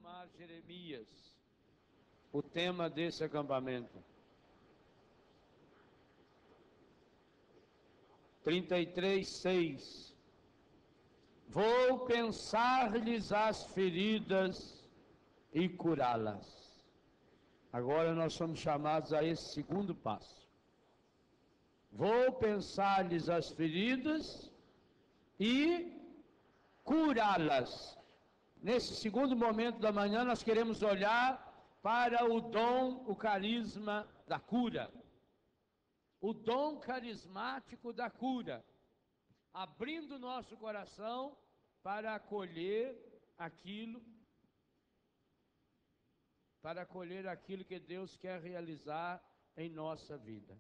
chamar Jeremias, o tema desse acampamento. 33:6. Vou pensar-lhes as feridas e curá-las. Agora nós somos chamados a esse segundo passo. Vou pensar-lhes as feridas e curá-las. Nesse segundo momento da manhã, nós queremos olhar para o dom, o carisma da cura. O dom carismático da cura. Abrindo nosso coração para acolher aquilo que Deus quer realizar em nossa vida.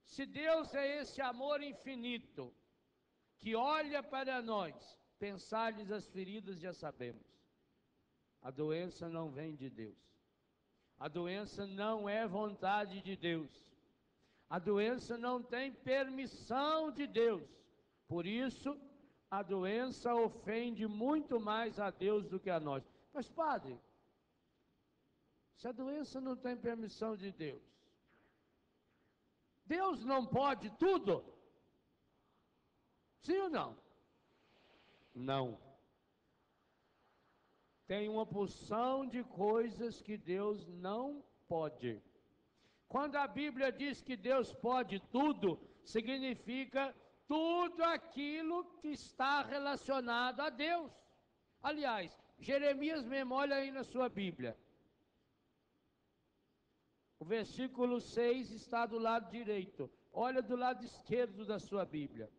Se Deus é esse amor infinito, que olha para nós, pensar-lhes as feridas já sabemos. A doença não vem de Deus. A doença não é vontade de Deus. A doença não tem permissão de Deus. Por isso, a doença ofende muito mais a Deus do que a nós. Mas, padre, se a doença não tem permissão de Deus, Deus não pode tudo? Sim ou não? Não. Tem uma porção de coisas que Deus não pode. Quando a Bíblia diz que Deus pode tudo, significa tudo aquilo que está relacionado a Deus. Aliás, Jeremias mesmo, olha aí na sua Bíblia. O versículo 6 está do lado direito. Olha do lado esquerdo da sua Bíblia.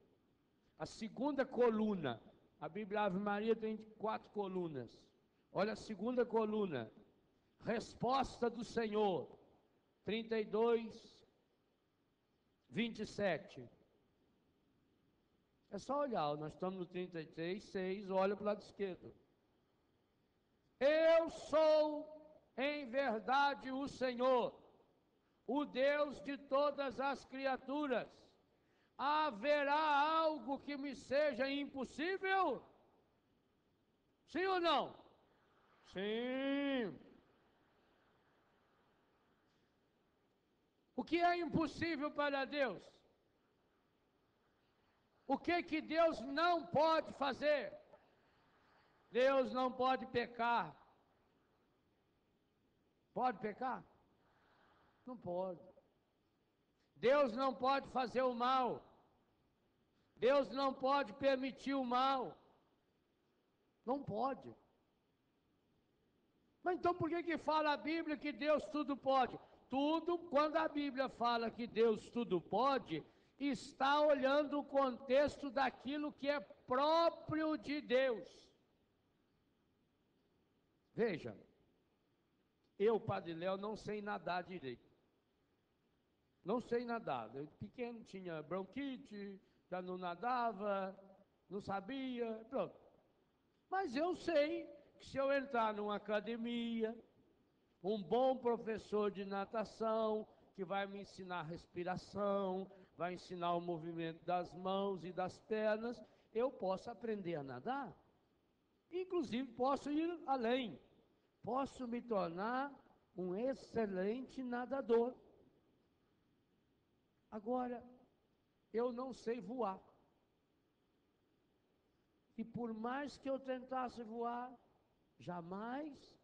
A segunda coluna. A Bíblia Ave Maria tem 4 colunas. Olha a segunda coluna. Resposta do Senhor. 32, 27. É só olhar, nós estamos no 33, 6, olha para o lado esquerdo. Eu sou, em verdade, o Senhor, o Deus de todas as criaturas. Haverá algo que me seja impossível? Sim ou não? Sim. O que é impossível para Deus? O que Deus não pode fazer? Deus não pode pecar. Pode pecar? Não pode. Deus não pode fazer o mal. Deus não pode permitir o mal. Não pode. Mas então por que fala a Bíblia que Deus tudo pode? Tudo, quando a Bíblia fala que Deus tudo pode, está olhando o contexto daquilo que é próprio de Deus. Veja, eu, Padre Léo, não sei nadar direito. Não sei nadar. Eu pequeno tinha bronquite, já não nadava, não sabia, pronto. Mas eu sei que se eu entrar numa academia, um bom professor de natação, que vai me ensinar respiração, vai ensinar o movimento das mãos e das pernas, eu posso aprender a nadar. Inclusive, posso ir além. Posso me tornar um excelente nadador. Agora, eu não sei voar. E por mais que eu tentasse voar, jamais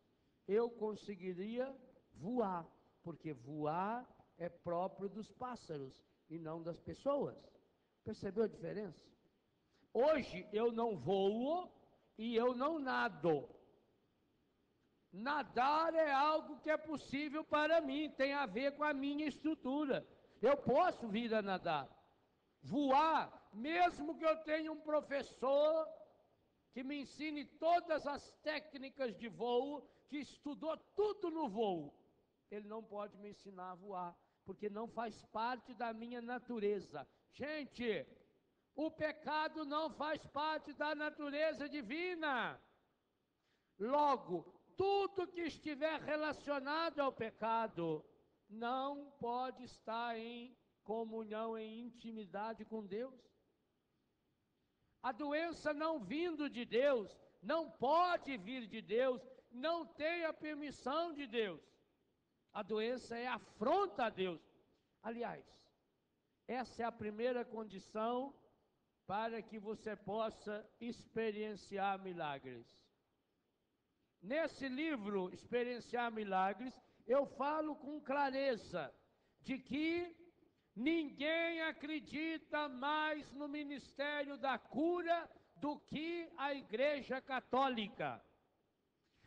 eu conseguiria voar, porque voar é próprio dos pássaros e não das pessoas. Percebeu a diferença? Hoje eu não voo e eu não nado. Nadar é algo que é possível para mim, tem a ver com a minha estrutura. Eu posso vir a nadar. Voar, mesmo que eu tenha um professor que me ensine todas as técnicas de voo, que estudou tudo no voo, ele não pode me ensinar a voar, porque não faz parte da minha natureza. Gente, o pecado não faz parte da natureza divina. Logo, tudo que estiver relacionado ao pecado não pode estar em comunhão, em intimidade com Deus. A doença não vindo de Deus não pode vir de Deus, não tem a permissão de Deus. A doença é afronta a Deus. Aliás, essa é a primeira condição para que você possa experienciar milagres. Nesse livro, Experienciar Milagres, eu falo com clareza de que ninguém acredita mais no ministério da cura do que a Igreja Católica.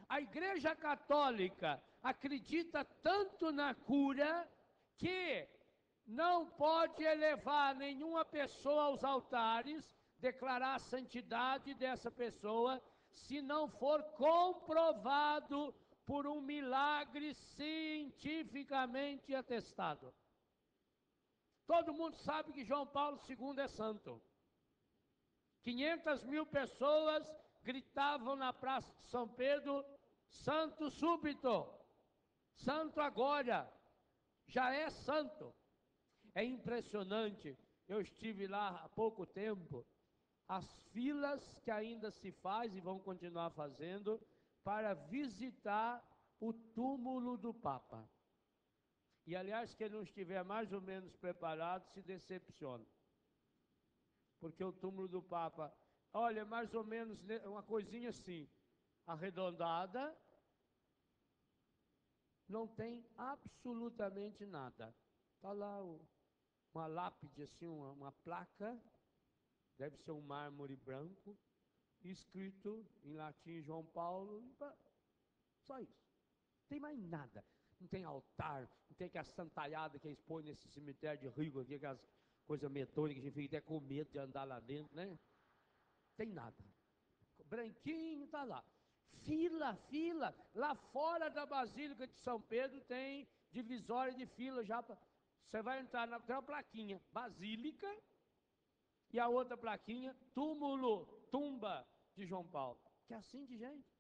A Igreja Católica acredita tanto na cura que não pode elevar nenhuma pessoa aos altares, declarar a santidade dessa pessoa, se não for comprovado por um milagre cientificamente atestado. Todo mundo sabe que João Paulo II é santo. 500 mil pessoas gritavam na Praça de São Pedro: santo súbito, santo agora, já é santo. É impressionante, eu estive lá há pouco tempo, as filas que ainda se faz e vão continuar fazendo para visitar o túmulo do Papa. E aliás, quem não estiver mais ou menos preparado se decepciona. Porque o túmulo do Papa, olha, mais ou menos uma coisinha assim, arredondada, não tem absolutamente nada. Está lá uma lápide assim, uma placa, deve ser um mármore branco, escrito em latim João Paulo, só isso. Não tem mais nada. Não tem altar, não tem aquela santalhada que eles põem nesse cemitério de rico aqui, aquelas coisas metônicas, a gente fica até com medo de andar lá dentro, né? Tem nada. Branquinho está lá. Fila, fila. Lá fora da Basílica de São Pedro tem divisória de fila já. Você vai entrar tem uma plaquinha, Basílica, e a outra plaquinha, túmulo, tumba de João Paulo. Que é assim de gente.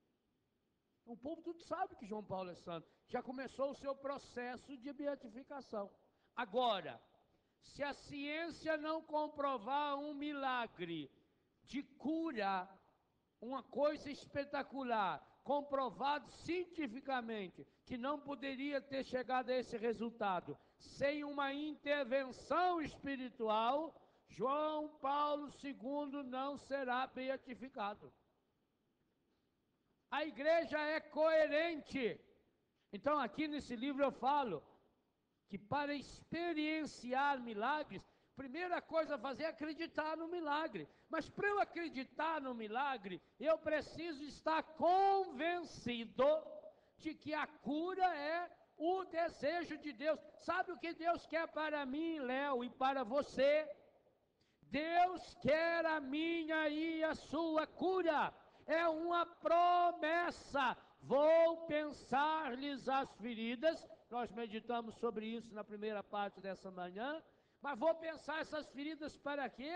O povo tudo sabe que João Paulo é santo. Já começou o seu processo de beatificação. Agora, se a ciência não comprovar um milagre de cura, uma coisa espetacular, comprovado cientificamente, que não poderia ter chegado a esse resultado sem uma intervenção espiritual, João Paulo II não será beatificado. A igreja é coerente. Então aqui nesse livro eu falo que para experienciar milagres, primeira coisa a fazer é acreditar no milagre. Mas para eu acreditar no milagre, eu preciso estar convencido de que a cura é o desejo de Deus. Sabe o que Deus quer para mim, Léo, e para você? Deus quer a minha e a sua cura. É uma promessa. Vou pensar-lhes as feridas. Nós meditamos sobre isso na primeira parte dessa manhã. Mas vou pensar essas feridas para quê?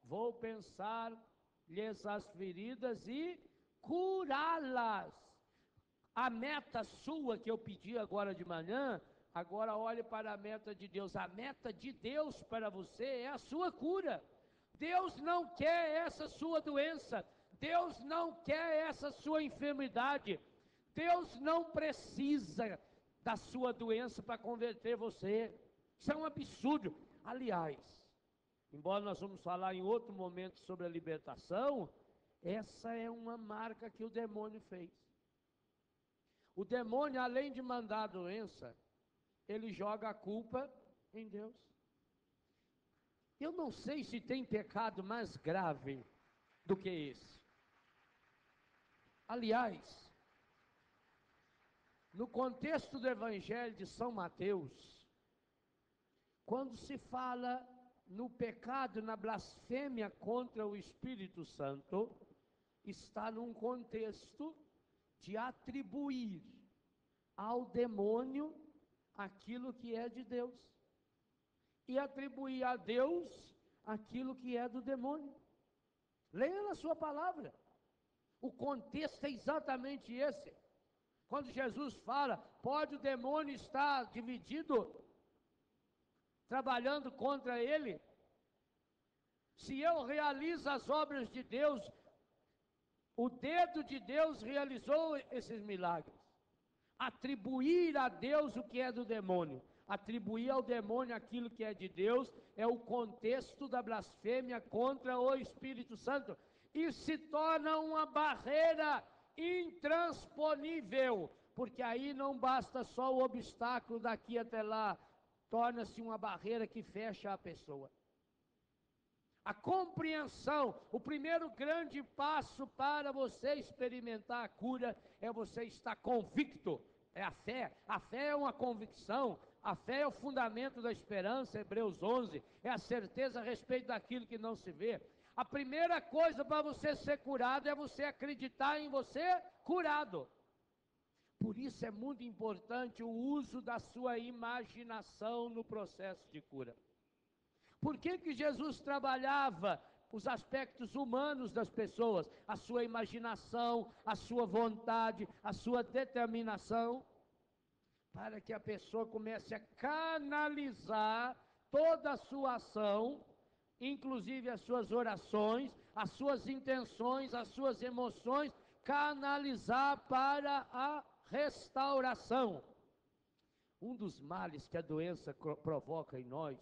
Vou pensar-lhes as feridas e curá-las. A meta sua que eu pedi agora de manhã, agora olhe para a meta de Deus. A meta de Deus para você é a sua cura. Deus não quer essa sua doença. Deus não quer essa sua enfermidade. Deus não precisa da sua doença para converter você. Isso é um absurdo. Aliás, embora nós vamos falar em outro momento sobre a libertação, essa é uma marca que o demônio fez. O demônio, além de mandar a doença, ele joga a culpa em Deus. Eu não sei se tem pecado mais grave do que esse. Aliás, no contexto do Evangelho de São Mateus, quando se fala no pecado, na blasfêmia contra o Espírito Santo, está num contexto de atribuir ao demônio aquilo que é de Deus e atribuir a Deus aquilo que é do demônio. Leia na sua palavra. O contexto é exatamente esse. Quando Jesus fala, pode o demônio estar dividido, trabalhando contra ele? Se eu realizo as obras de Deus, O dedo de Deus realizou esses milagres. Atribuir a Deus o que é do demônio, atribuir ao demônio aquilo que é de Deus, é o contexto da blasfêmia contra o Espírito Santo, e se torna uma barreira intransponível, porque aí não basta só o obstáculo daqui até lá, torna-se uma barreira que fecha a pessoa. A compreensão, o primeiro grande passo para você experimentar a cura é você estar convicto, é a fé. A fé é uma convicção, a fé é o fundamento da esperança, Hebreus 11, é a certeza a respeito daquilo que não se vê. A primeira coisa para você ser curado é você acreditar em você curado. Por isso é muito importante o uso da sua imaginação no processo de cura. Por que Jesus trabalhava os aspectos humanos das pessoas? A sua imaginação, a sua vontade, a sua determinação, para que a pessoa comece a canalizar toda a sua ação, inclusive as suas orações, as suas intenções, as suas emoções, canalizar para a restauração. Um dos males que a doença provoca em nós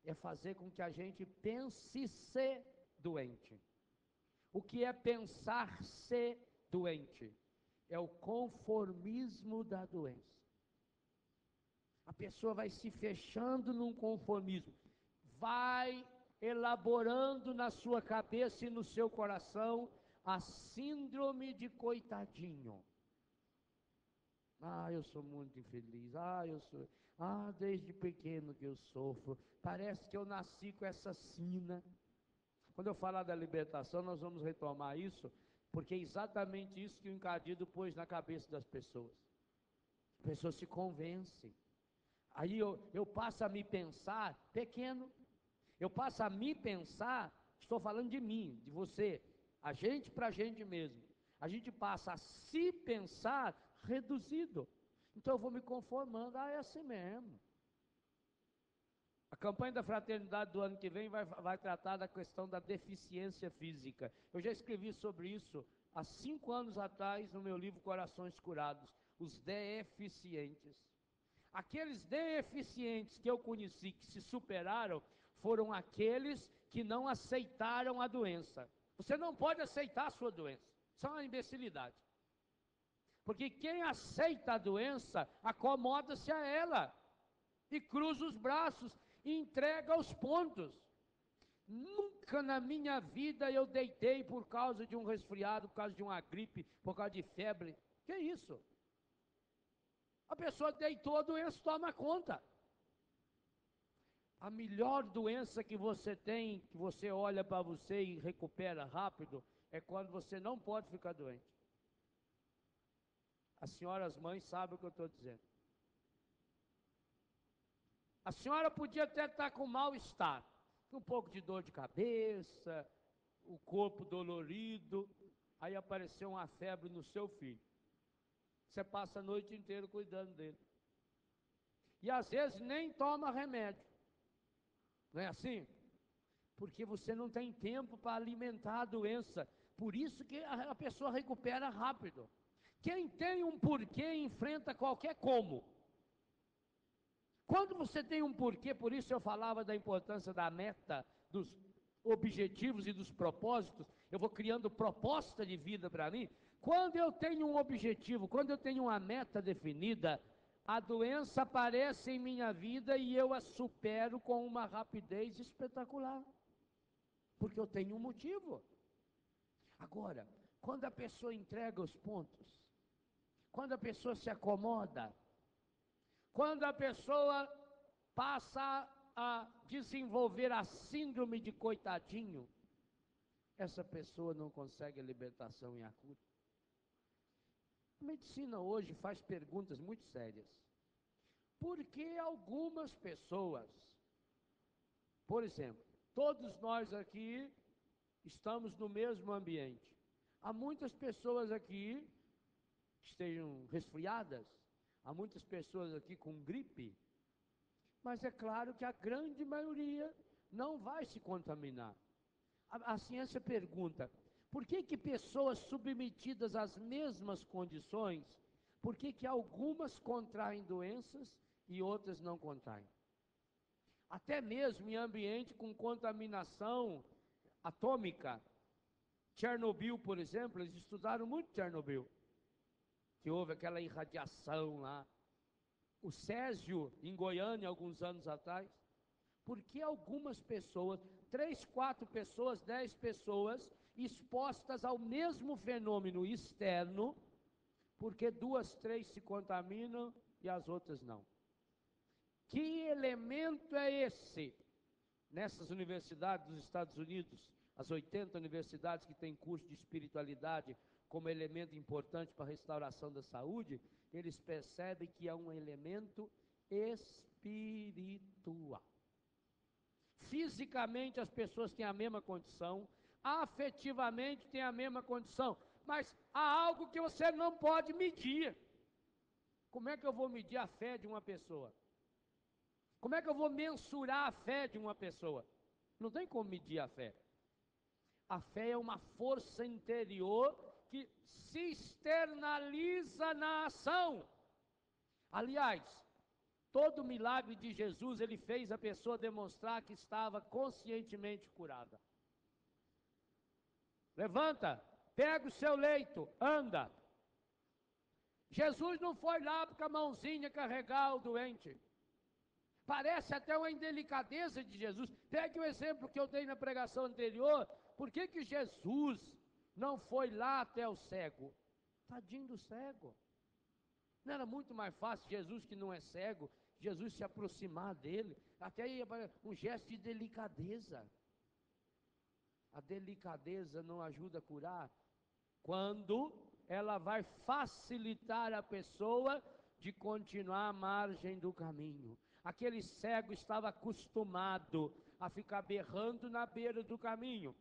é fazer com que a gente pense ser doente. O que é pensar ser doente? É o conformismo da doença. A pessoa vai se fechando num conformismo, vai elaborando na sua cabeça e no seu coração a síndrome de coitadinho. Eu sou muito infeliz, desde pequeno que eu sofro, parece que eu nasci com essa sina. Quando eu falar da libertação, nós vamos retomar isso, porque é exatamente isso que o encardido pôs na cabeça das pessoas. As pessoas se convencem, aí eu passo a me pensar pequeno, eu passo a me pensar, estou falando de mim, de você, a gente para a gente mesmo, a gente passa a se pensar reduzido. Então eu vou me conformando, é assim mesmo. A campanha da fraternidade do ano que vem vai tratar da questão da deficiência física. Eu já escrevi sobre isso há 5 anos atrás no meu livro Corações Curados, os deficientes. Aqueles deficientes que eu conheci, que se superaram, foram aqueles que não aceitaram a doença. Você não pode aceitar a sua doença, isso é uma imbecilidade. Porque quem aceita a doença, acomoda-se a ela, e cruza os braços, e entrega os pontos. Nunca na minha vida eu deitei por causa de um resfriado, por causa de uma gripe, por causa de febre. Que isso? A pessoa deitou, a doença toma conta. A melhor doença que você tem, que você olha para você e recupera rápido, é quando você não pode ficar doente. As senhoras mães sabem o que eu estou dizendo. A senhora podia até estar com mal-estar, um pouco de dor de cabeça, o corpo dolorido, aí apareceu uma febre no seu filho. Você passa a noite inteira cuidando dele. E às vezes nem toma remédio. Não é assim? Porque você não tem tempo para alimentar a doença. Por isso que a pessoa recupera rápido. Quem tem um porquê enfrenta qualquer como. Quando você tem um porquê, por isso eu falava da importância da meta, dos objetivos e dos propósitos, eu vou criando proposta de vida para mim. Quando eu tenho um objetivo, quando eu tenho uma meta definida, a doença aparece em minha vida e eu a supero com uma rapidez espetacular, porque eu tenho um motivo. Agora, quando a pessoa entrega os pontos, quando a pessoa se acomoda, quando a pessoa passa a desenvolver a síndrome de coitadinho, essa pessoa não consegue a libertação e a cura. A medicina hoje faz perguntas muito sérias. Por que algumas pessoas, por exemplo, todos nós aqui estamos no mesmo ambiente. Há muitas pessoas aqui que estejam resfriadas, há muitas pessoas aqui com gripe, mas é claro que a grande maioria não vai se contaminar. A ciência pergunta, Por que que pessoas submetidas às mesmas condições, por que que algumas contraem doenças e outras não contraem? Até mesmo em ambiente com contaminação atômica. Chernobyl, por exemplo, eles estudaram muito Chernobyl, que houve aquela irradiação lá. O Césio, em Goiânia, alguns anos atrás. Por que algumas pessoas, 3, 4 pessoas, 10 pessoas, expostas ao mesmo fenômeno externo, porque 2, 3 se contaminam e as outras não? Que elemento é esse? Nessas universidades dos Estados Unidos, as 80 universidades que têm curso de espiritualidade como elemento importante para a restauração da saúde, eles percebem que é um elemento espiritual. Fisicamente as pessoas têm a mesma condição, afetivamente têm a mesma condição, mas há algo que você não pode medir. Como é que eu vou medir a fé de uma pessoa? Como é que eu vou mensurar a fé de uma pessoa? Não tem como medir a fé. A fé é uma força interior que se externaliza na ação. Aliás, todo milagre de Jesus, ele fez a pessoa demonstrar que estava conscientemente curada. Levanta, pega o seu leito, anda. Jesus não foi lá com a mãozinha carregar o doente. Parece até uma indelicadeza de Jesus. Pegue o exemplo que eu dei na pregação anterior. Por que que Jesus não foi lá até o cego? Tadinho do cego. Não era muito mais fácil Jesus, que não é cego, Jesus se aproximar dele? Até aí um gesto de delicadeza. A delicadeza não ajuda a curar quando ela vai facilitar a pessoa de continuar à margem do caminho. Aquele cego estava acostumado a ficar berrando na beira do caminho.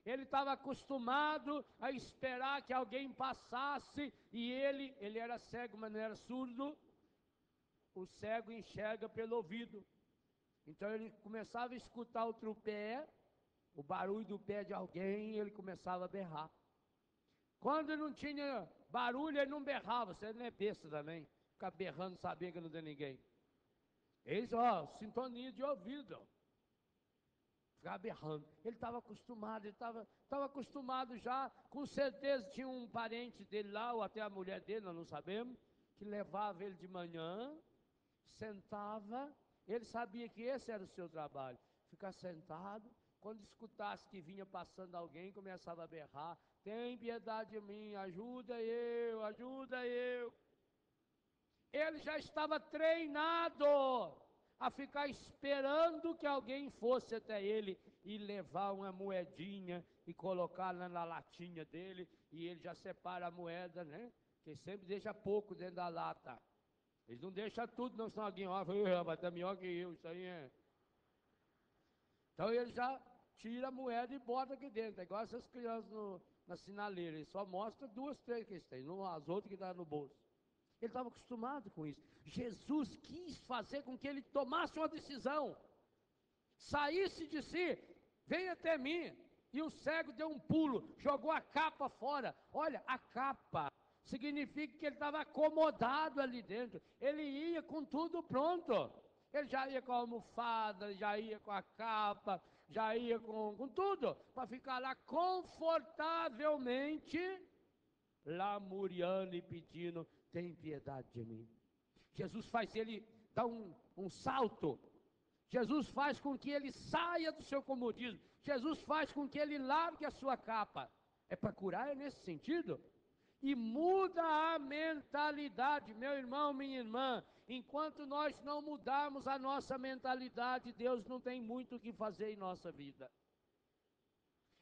Ele estava acostumado a esperar que alguém passasse, e ele era cego, mas não era surdo. O cego enxerga pelo ouvido. Então ele começava a escutar o tropé, o barulho do pé de alguém, e ele começava a berrar. Quando não tinha barulho, ele não berrava. Você não é besta também, ficar berrando, sabendo que não tem ninguém. Eles, sintonia de ouvido. Ficava berrando. Ele estava acostumado, ele estava acostumado já, com certeza tinha um parente dele lá, ou até a mulher dele, nós não sabemos, que levava ele de manhã, sentava, ele sabia que esse era o seu trabalho, ficar sentado, quando escutasse que vinha passando alguém, começava a berrar: tem piedade de mim, ajuda eu, ajuda eu. Ele já estava treinado a ficar esperando que alguém fosse até ele e levar uma moedinha e colocar na latinha dele, e ele já separa a moeda, né? Que sempre deixa pouco dentro da lata. Eles não deixam tudo, não, senão alguém vai estar melhor que eu, isso aí é. Então ele já tira a moeda e bota aqui dentro, é igual essas crianças na sinaleira, ele só mostra 2, 3 que eles têm, não as outras que estão no bolso. Ele estava acostumado com isso. Jesus quis fazer com que ele tomasse uma decisão, saísse de si, vem até mim. E o cego deu um pulo, jogou a capa fora. Olha, a capa significa que ele estava acomodado ali dentro. Ele ia com tudo pronto. Ele já ia com a almofada, já ia com a capa, já ia com tudo, para ficar lá confortavelmente, lamuriando e pedindo: tem piedade de mim. Jesus faz ele dar um salto. Jesus faz com que ele saia do seu comodismo. Jesus faz com que ele largue a sua capa. É para curar, é nesse sentido. E muda a mentalidade, meu irmão, minha irmã. Enquanto nós não mudarmos a nossa mentalidade, Deus não tem muito o que fazer em nossa vida.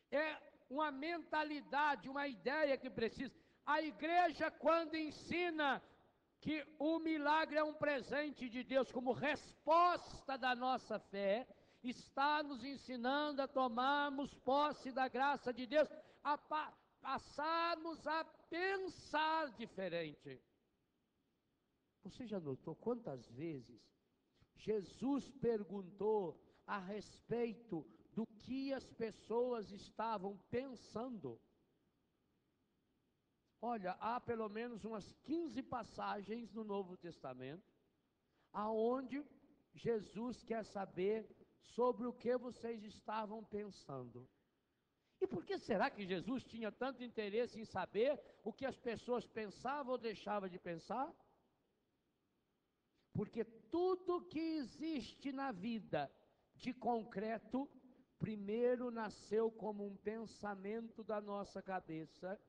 É uma mentalidade, uma ideia que precisa. A igreja, quando ensina que o milagre é um presente de Deus como resposta da nossa fé, está nos ensinando a tomarmos posse da graça de Deus, a passarmos a pensar diferente. Você já notou quantas vezes Jesus perguntou a respeito do que as pessoas estavam pensando. Olha, há pelo menos umas 15 passagens no Novo Testamento, aonde Jesus quer saber sobre o que vocês estavam pensando. E por que será que Jesus tinha tanto interesse em saber o que as pessoas pensavam ou deixavam de pensar? Porque tudo que existe na vida de concreto, primeiro nasceu como um pensamento da nossa cabeça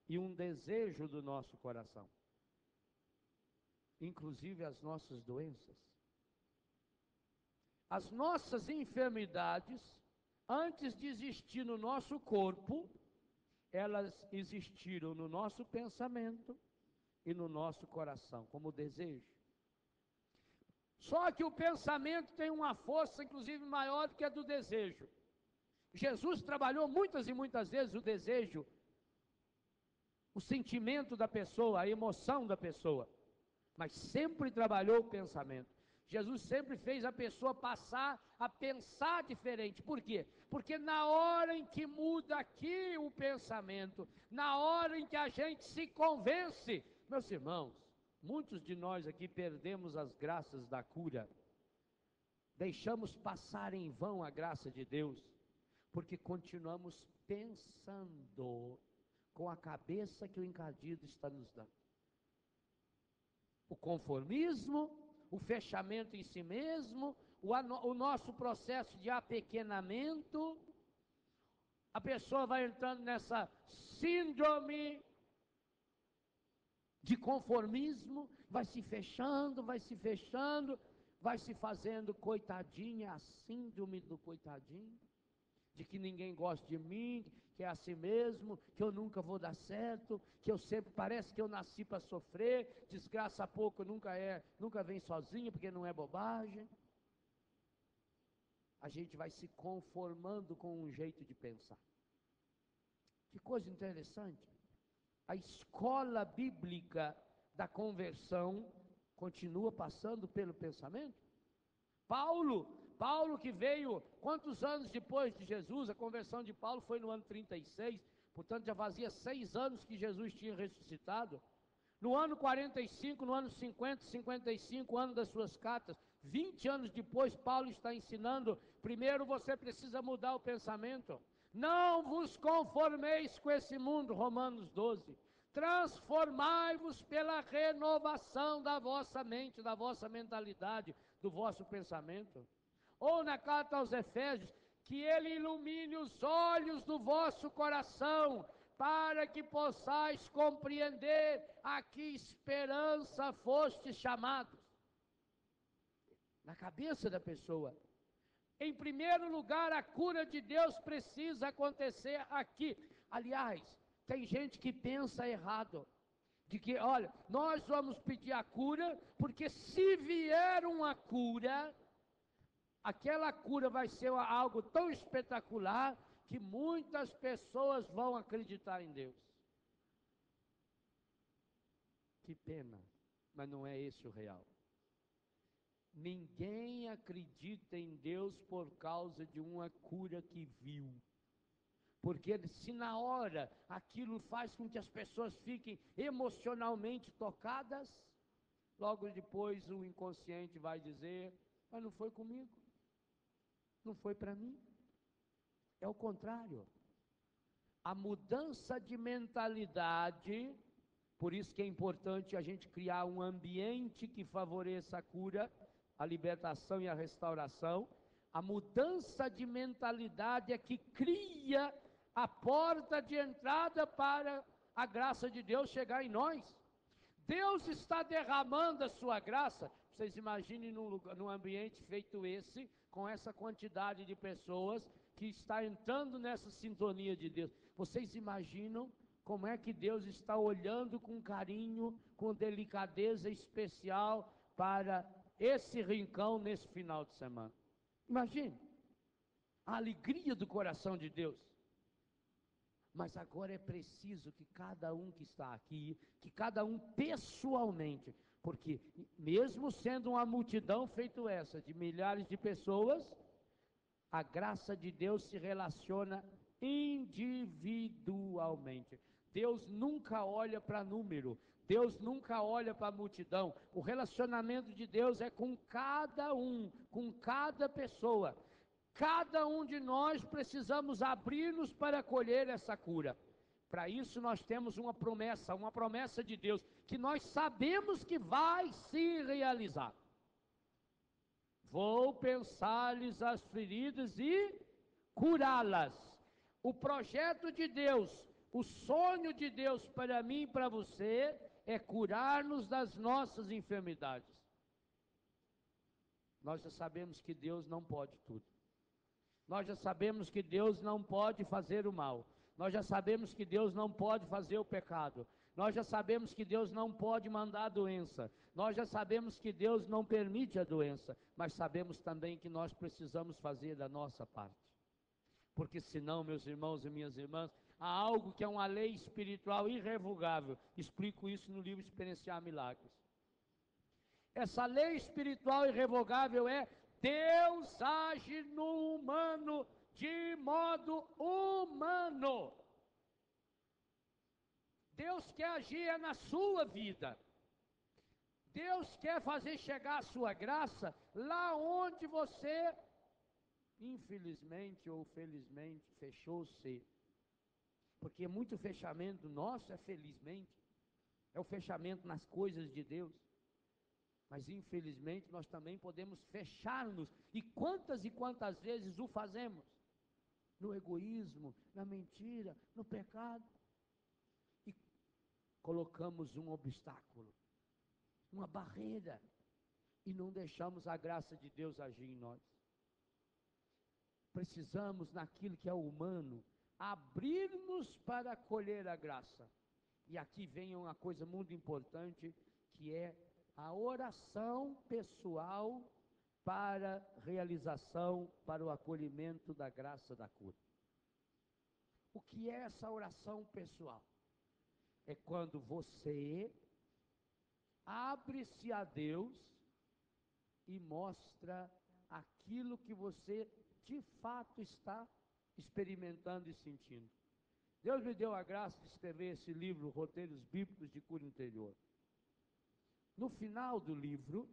e um desejo do nosso coração. Inclusive as nossas doenças. As nossas enfermidades, antes de existir no nosso corpo, elas existiram no nosso pensamento e no nosso coração, como desejo. Só que o pensamento tem uma força, inclusive, maior do que a do desejo. Jesus trabalhou muitas e muitas vezes o desejo, o sentimento da pessoa, a emoção da pessoa, mas sempre trabalhou o pensamento. Jesus sempre fez a pessoa passar a pensar diferente. Por quê? Porque na hora em que muda aqui o pensamento, na hora em que a gente se convence, meus irmãos, muitos de nós aqui perdemos as graças da cura, deixamos passar em vão a graça de Deus, porque continuamos pensando com a cabeça que o encardido está nos dando. O conformismo, o fechamento em si mesmo, o nosso processo de apequenamento, a pessoa vai entrando nessa síndrome de conformismo, vai se fechando, vai se fazendo coitadinha, a síndrome do coitadinho, de que ninguém gosta de mim, que é assim mesmo, que eu nunca vou dar certo, que eu sempre, parece que eu nasci para sofrer, desgraça pouco nunca vem sozinho, porque não é bobagem. A gente vai se conformando com um jeito de pensar. Que coisa interessante. A escola bíblica da conversão continua passando pelo pensamento. Paulo que veio, quantos anos depois de Jesus? A conversão de Paulo foi no ano 36, portanto já fazia 6 anos que Jesus tinha ressuscitado. No ano 45, no ano 50, 55, ano das suas cartas, 20 anos depois, Paulo está ensinando, primeiro você precisa mudar o pensamento. Não vos conformeis com esse mundo, Romanos 12. Transformai-vos pela renovação da vossa mente, da vossa mentalidade, do vosso pensamento. Ou na carta aos Efésios, que ele ilumine os olhos do vosso coração, para que possais compreender a que esperança fostes chamados. Na cabeça da pessoa. Em primeiro lugar, a cura de Deus precisa acontecer aqui. Aliás, tem gente que pensa errado, de que, olha, nós vamos pedir a cura, porque se vier uma cura, aquela cura vai ser algo tão espetacular, que muitas pessoas vão acreditar em Deus. Que pena, mas não é esse o real. Ninguém acredita em Deus por causa de uma cura que viu. Porque se na hora aquilo faz com que as pessoas fiquem emocionalmente tocadas, logo depois o inconsciente vai dizer, mas não foi comigo, não foi para mim. É o contrário. A mudança de mentalidade, por isso que é importante a gente criar um ambiente que favoreça a cura, a libertação e a restauração. A mudança de mentalidade é que cria a porta de entrada para a graça de Deus chegar em nós. Deus está derramando a sua graça. Vocês imaginem num ambiente feito esse, com essa quantidade de pessoas que está entrando nessa sintonia de Deus. Vocês imaginam como é que Deus está olhando com carinho, com delicadeza especial para esse rincão nesse final de semana? Imagine a alegria do coração de Deus. Mas agora é preciso que cada um que está aqui, que cada um pessoalmente, porque mesmo sendo uma multidão feito essa, de milhares de pessoas, A graça de Deus se relaciona individualmente. Deus nunca olha para número, Deus nunca olha para a multidão. O relacionamento de Deus é com cada um, com cada pessoa. Cada um de nós precisamos abrir-nos para colher essa cura. Para isso nós temos uma promessa de Deus, que nós sabemos que vai se realizar. Vou pensar-lhes as feridas e curá-las. O projeto de Deus, o sonho de Deus para mim e para você é curar-nos das nossas enfermidades. Nós já sabemos que Deus não pode tudo. Nós já sabemos que Deus não pode fazer o mal. Nós já sabemos que Deus não pode fazer o pecado. Nós já sabemos que Deus não pode mandar a doença. Nós já sabemos que Deus não permite a doença. Mas sabemos também que nós precisamos fazer da nossa parte. Porque senão, meus irmãos e minhas irmãs, há algo que é uma lei espiritual irrevogável. Explico isso no livro Experienciar Milagres. Essa lei espiritual irrevogável é: Deus age no humano de modo humano. Deus quer agir na sua vida. Deus quer fazer chegar a sua graça lá onde você, infelizmente ou felizmente, fechou-se. Porque muito fechamento nosso é felizmente, é o fechamento nas coisas de Deus. Mas infelizmente nós também podemos fechar-nos. E quantas vezes o fazemos? No egoísmo, na mentira, no pecado. E colocamos um obstáculo, uma barreira, e não deixamos a graça de Deus agir em nós. Precisamos, naquilo que é humano, abrir-nos para acolher a graça. E aqui vem uma coisa muito importante, que é a oração pessoal para realização, para o acolhimento da graça da cura. O que é essa oração pessoal? É quando você abre-se a Deus e mostra aquilo que você de fato está experimentando e sentindo. Deus me deu a graça de escrever esse livro, Roteiros Bíblicos de Cura Interior. No final do livro,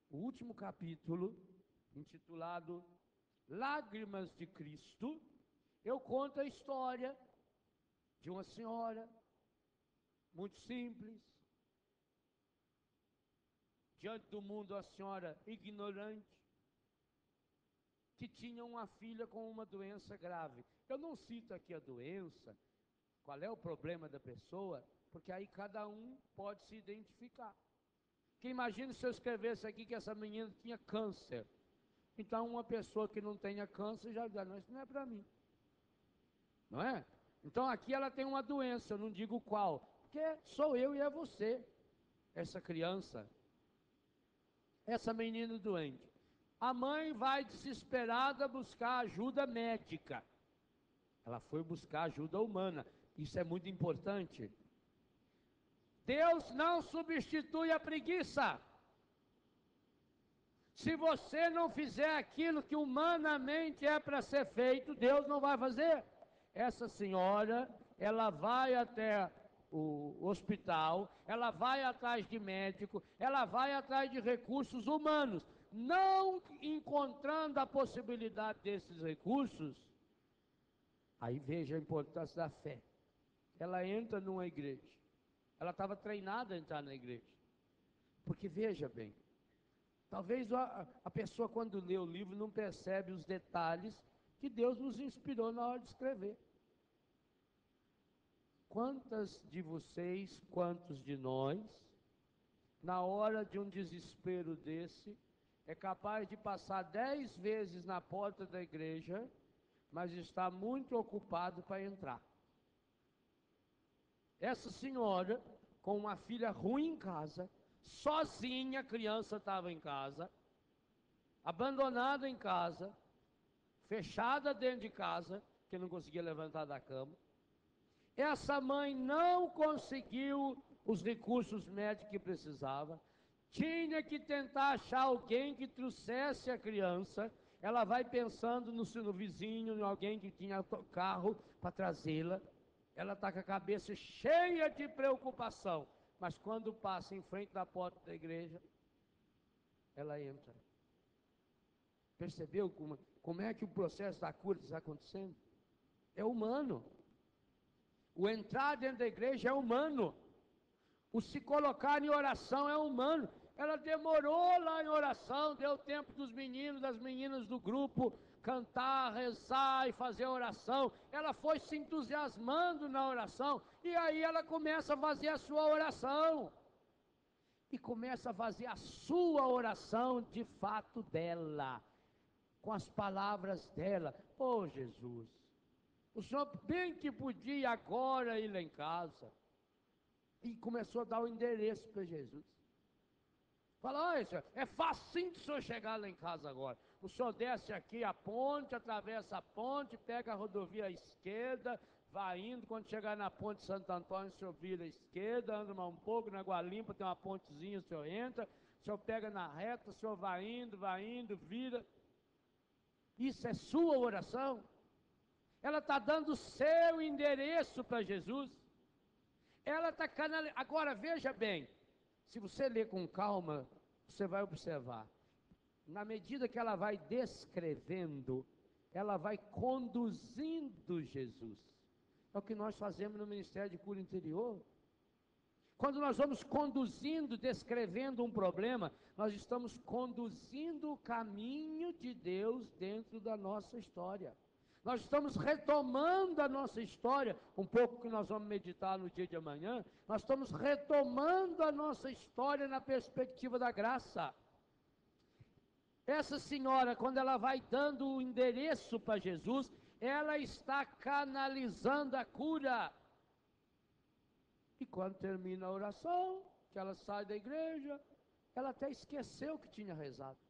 o último capítulo, intitulado Lágrimas de Cristo, eu conto a história de uma senhora, muito simples, diante do mundo a senhora ignorante, que tinha uma filha com uma doença grave. Eu não cito aqui a doença, qual é o problema da pessoa, porque aí cada um pode se identificar. Que imagine se eu escrevesse aqui que essa menina tinha câncer. Então uma pessoa que não tenha câncer já diz: não, isso não é para mim. Não é? Então aqui ela tem uma doença, eu não digo qual, porque sou eu e é você, essa criança, essa menina doente. A mãe vai desesperada buscar ajuda médica. Ela foi buscar ajuda humana. Isso é muito importante. Deus não substitui a preguiça. Se você não fizer aquilo que humanamente é para ser feito, Deus não vai fazer. Essa senhora, ela vai até o hospital, ela vai atrás de médico, ela vai atrás de recursos humanos. Não encontrando a possibilidade desses recursos, aí veja a importância da fé. Ela entra numa igreja. Ela estava treinada a entrar na igreja. Porque veja bem, talvez a pessoa quando lê o livro não percebe os detalhes que Deus nos inspirou na hora de escrever. Quantas de vocês, quantos de nós, na hora de um desespero desse, é capaz de passar 10 vezes na porta da igreja, mas está muito ocupado para entrar? Essa senhora, com uma filha ruim em casa, sozinha, a criança estava em casa, abandonada em casa, fechada dentro de casa, que não conseguia levantar da cama. Essa mãe não conseguiu os recursos médicos que precisava, tinha que tentar achar alguém que trouxesse a criança. ela vai pensando no vizinho, em alguém que tinha carro para trazê-la. Ela está com a cabeça cheia de preocupação, mas quando passa em frente da porta da igreja, ela entra. Percebeu como é que o processo da cura está acontecendo? É humano. O entrar dentro da igreja é humano. O se colocar em oração é humano. Ela demorou lá em oração, deu tempo dos meninos, das meninas do grupo cantar, rezar e fazer oração. Ela foi se entusiasmando na oração, e aí ela começa a fazer a sua oração. E começa a fazer a sua oração de fato dela, com as palavras dela. Oh Jesus, o Senhor bem que podia agora ir lá em casa. E começou a dar o endereço para Jesus. Fala, olha, senhor, é facinho de o senhor chegar lá em casa agora. O senhor desce aqui a ponte, atravessa a ponte, pega a rodovia à esquerda, vai indo, quando chegar na ponte de Santo Antônio, o senhor vira à esquerda, anda mais um pouco, na Água Limpa tem uma pontezinha, o senhor entra, o senhor pega na reta, o senhor vai indo, vira. Isso é sua oração? Ela está dando o seu endereço para Jesus. Ela está canalizando. Agora veja bem, se você ler com calma, você vai observar. Na medida que ela vai descrevendo, ela vai conduzindo Jesus. É o que nós fazemos no Ministério de Cura Interior. Quando nós vamos conduzindo, descrevendo um problema, nós estamos conduzindo o caminho de Deus dentro da nossa história. Nós estamos retomando a nossa história, um pouco que nós vamos meditar no dia de amanhã. Nós estamos retomando a nossa história na perspectiva da graça. Essa senhora, quando ela vai dando o endereço para Jesus, ela está canalizando a cura. E quando termina a oração, que ela sai da igreja, ela até esqueceu que tinha rezado.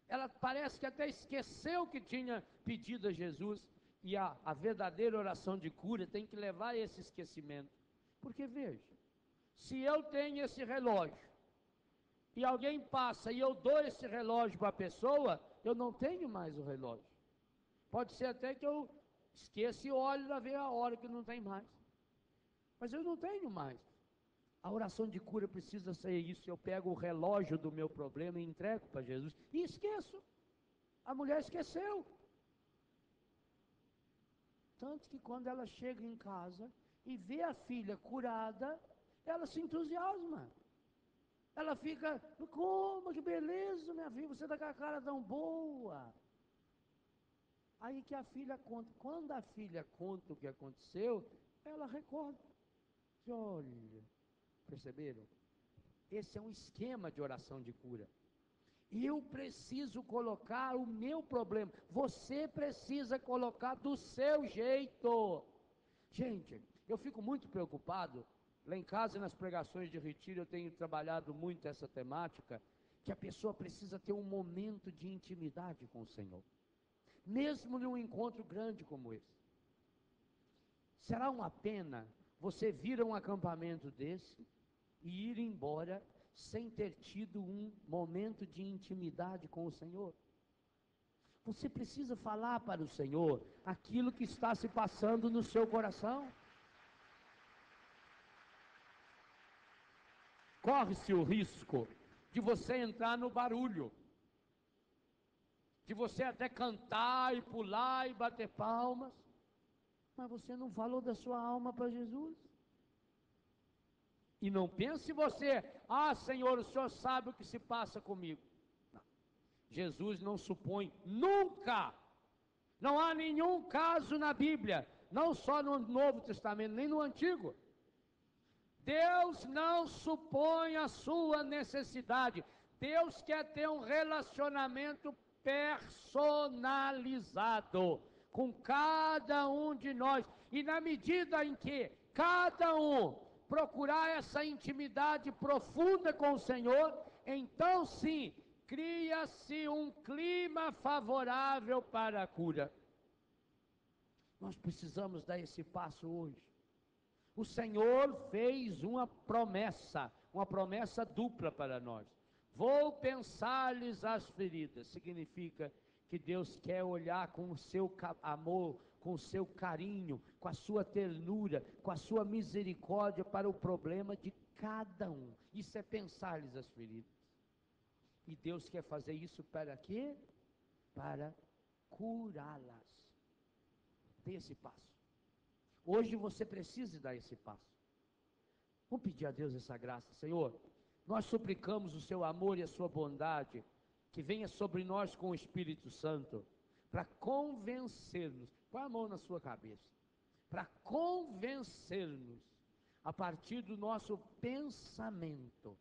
Ela parece que até esqueceu que tinha pedido a Jesus. E a verdadeira oração de cura tem que levar esse esquecimento. Porque veja, se eu tenho esse relógio, e alguém passa e eu dou esse relógio para a pessoa, eu não tenho mais o relógio. Pode ser até que eu esqueça e olhe para ver a hora que não tem mais. Mas eu não tenho mais. A oração de cura precisa ser isso. Eu pego o relógio do meu problema e entrego para Jesus e esqueço. A mulher esqueceu. Tanto que quando ela chega em casa e vê a filha curada, ela se entusiasma. Ela fica, como, que beleza, minha filha, você está com a cara tão boa. Aí que a filha conta. Quando a filha conta o que aconteceu, ela recorda. Olha, perceberam? Esse é um esquema de oração de cura. Eu preciso colocar o meu problema. Você precisa colocar do seu jeito. Gente, eu fico muito preocupado. Lá em casa, nas pregações de retiro, eu tenho trabalhado muito essa temática, que a pessoa precisa ter um momento de intimidade com o Senhor. Mesmo num encontro grande como esse. Será uma pena você vir a um acampamento desse e ir embora sem ter tido um momento de intimidade com o Senhor? Você precisa falar para o Senhor aquilo que está se passando no seu coração. Corre-se o risco de você entrar no barulho, de você até cantar e pular e bater palmas, mas você não falou da sua alma para Jesus. E não pense você, Senhor, o Senhor sabe o que se passa comigo. Não. Jesus não supõe nunca, não há nenhum caso na Bíblia, não só no Novo Testamento, nem no Antigo. Deus não supõe a sua necessidade. Deus quer ter um relacionamento personalizado com cada um de nós. E na medida em que cada um procurar essa intimidade profunda com o Senhor, então sim, cria-se um clima favorável para a cura. Nós precisamos dar esse passo hoje. O Senhor fez uma promessa dupla para nós. Vou pensar-lhes as feridas, significa que Deus quer olhar com o seu amor, com o seu carinho, com a sua ternura, com a sua misericórdia para o problema de cada um. Isso é pensar-lhes as feridas. E Deus quer fazer isso para quê? Para curá-las. Dê esse passo. Hoje você precisa dar esse passo. Vamos pedir a Deus essa graça. Senhor, nós suplicamos o seu amor e a sua bondade, que venha sobre nós com o Espírito Santo, para convencer-nos, põe a mão na sua cabeça, para convencer-nos, a partir do nosso pensamento,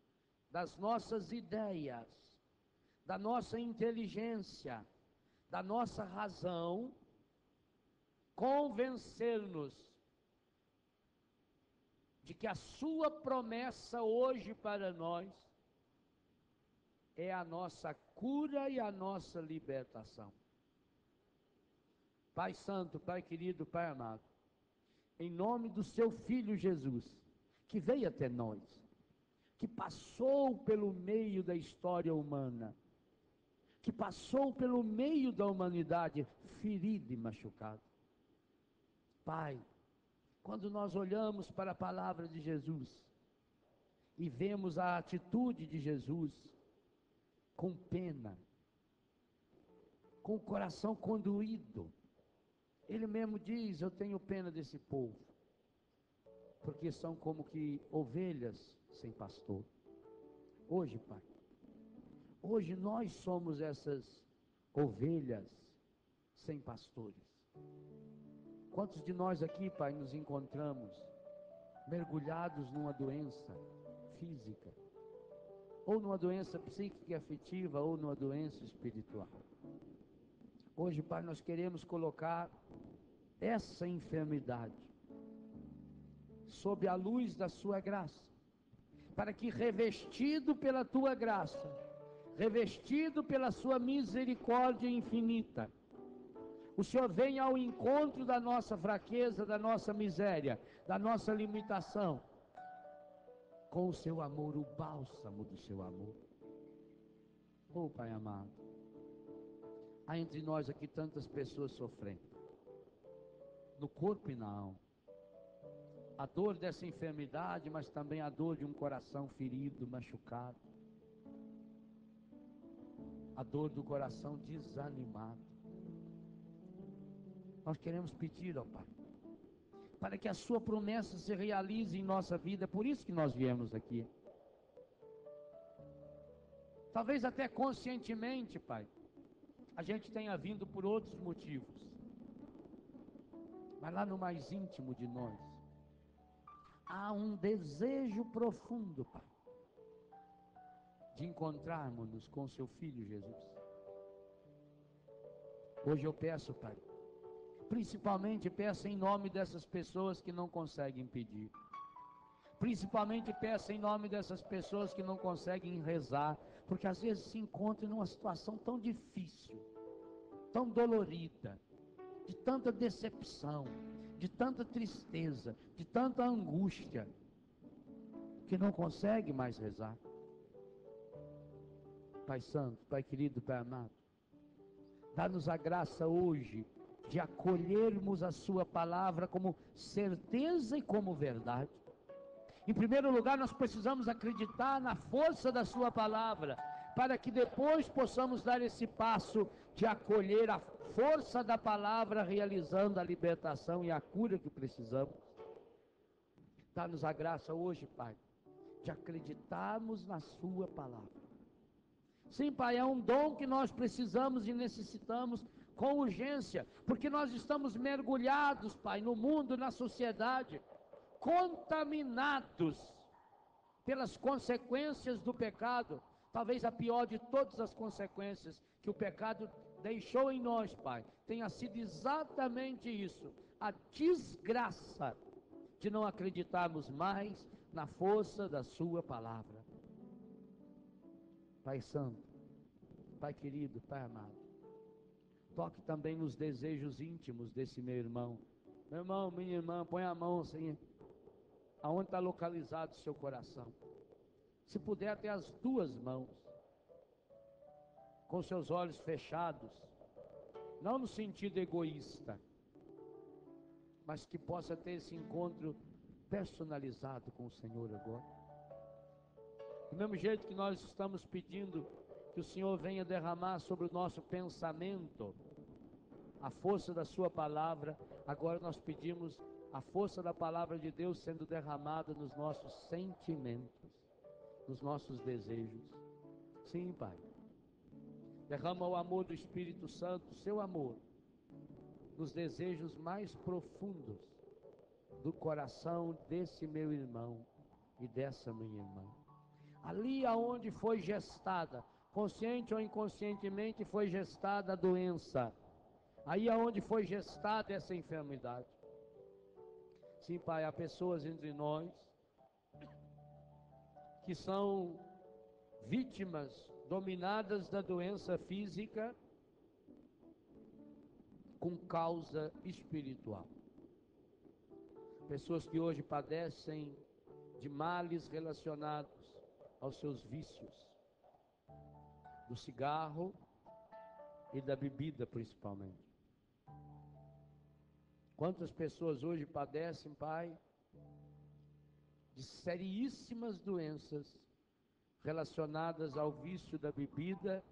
das nossas ideias, da nossa inteligência, da nossa razão, convencer-nos de que a sua promessa hoje para nós é a nossa cura e a nossa libertação. Pai Santo, Pai querido, Pai amado, em nome do seu Filho Jesus, que veio até nós, que passou pelo meio da história humana, que passou pelo meio da humanidade, ferido e machucado. Pai, quando nós olhamos para a palavra de Jesus e vemos a atitude de Jesus, com pena, com o coração condoído, ele mesmo diz: eu tenho pena desse povo, porque são como que ovelhas sem pastor. Hoje, Pai, hoje nós somos essas ovelhas sem pastores. Quantos de nós aqui, Pai, nos encontramos mergulhados numa doença física, ou numa doença psíquica e afetiva, ou numa doença espiritual? Hoje, Pai, nós queremos colocar essa enfermidade sob a luz da sua graça, para que, revestido pela tua graça, revestido pela sua misericórdia infinita, o Senhor venha ao encontro da nossa fraqueza, da nossa miséria, da nossa limitação, com o seu amor, o bálsamo do seu amor. Oh, Pai amado, há entre nós aqui tantas pessoas sofrendo, no corpo e na alma, a dor dessa enfermidade, mas também a dor de um coração ferido, machucado, a dor do coração desanimado. Nós queremos pedir ao Pai, para que a sua promessa se realize em nossa vida. É por isso que nós viemos aqui. Talvez até conscientemente, Pai, a gente tenha vindo por outros motivos, mas lá no mais íntimo de nós, há um desejo profundo, Pai, de encontrarmos-nos com o seu Filho Jesus. Hoje eu peço, Pai, principalmente peço em nome dessas pessoas que não conseguem pedir, principalmente peço em nome dessas pessoas que não conseguem rezar, porque às vezes se encontram numa situação tão difícil, tão dolorida, de tanta decepção, de tanta tristeza, de tanta angústia, que não consegue mais rezar. Pai Santo, Pai querido, Pai amado, dá-nos a graça hoje de acolhermos a sua palavra como certeza e como verdade. Em primeiro lugar, nós precisamos acreditar na força da sua palavra, para que depois possamos dar esse passo de acolher a força da palavra, realizando a libertação e a cura que precisamos. Dá-nos a graça hoje, Pai, de acreditarmos na sua palavra. Sim, Pai, é um dom que nós precisamos e necessitamos com urgência, porque nós estamos mergulhados, Pai, no mundo, na sociedade, contaminados pelas consequências do pecado, talvez a pior de todas as consequências que o pecado deixou em nós, Pai, tenha sido exatamente isso, a desgraça de não acreditarmos mais na força da sua palavra. Pai Santo, Pai querido, Pai amado, toque também nos desejos íntimos desse meu irmão. Meu irmão, minha irmã, põe a mão assim, aonde está localizado o seu coração. Se puder, até as duas mãos, com seus olhos fechados, não no sentido egoísta, mas que possa ter esse encontro personalizado com o Senhor agora. Do mesmo jeito que nós estamos pedindo que o Senhor venha derramar sobre o nosso pensamento a força da sua palavra, agora nós pedimos a força da palavra de Deus sendo derramada nos nossos sentimentos, nos nossos desejos. Sim, Pai. Derrama o amor do Espírito Santo, o seu amor, nos desejos mais profundos do coração desse meu irmão e dessa minha irmã. Ali aonde foi gestada, consciente ou inconscientemente, foi gestada a doença. Aí aonde foi gestada essa enfermidade. Sim, Pai, há pessoas entre nós que são vítimas dominadas da doença física com causa espiritual. Pessoas que hoje padecem de males relacionados aos seus vícios, do cigarro e da bebida principalmente. Quantas pessoas hoje padecem, Pai, de seríssimas doenças relacionadas ao vício da bebida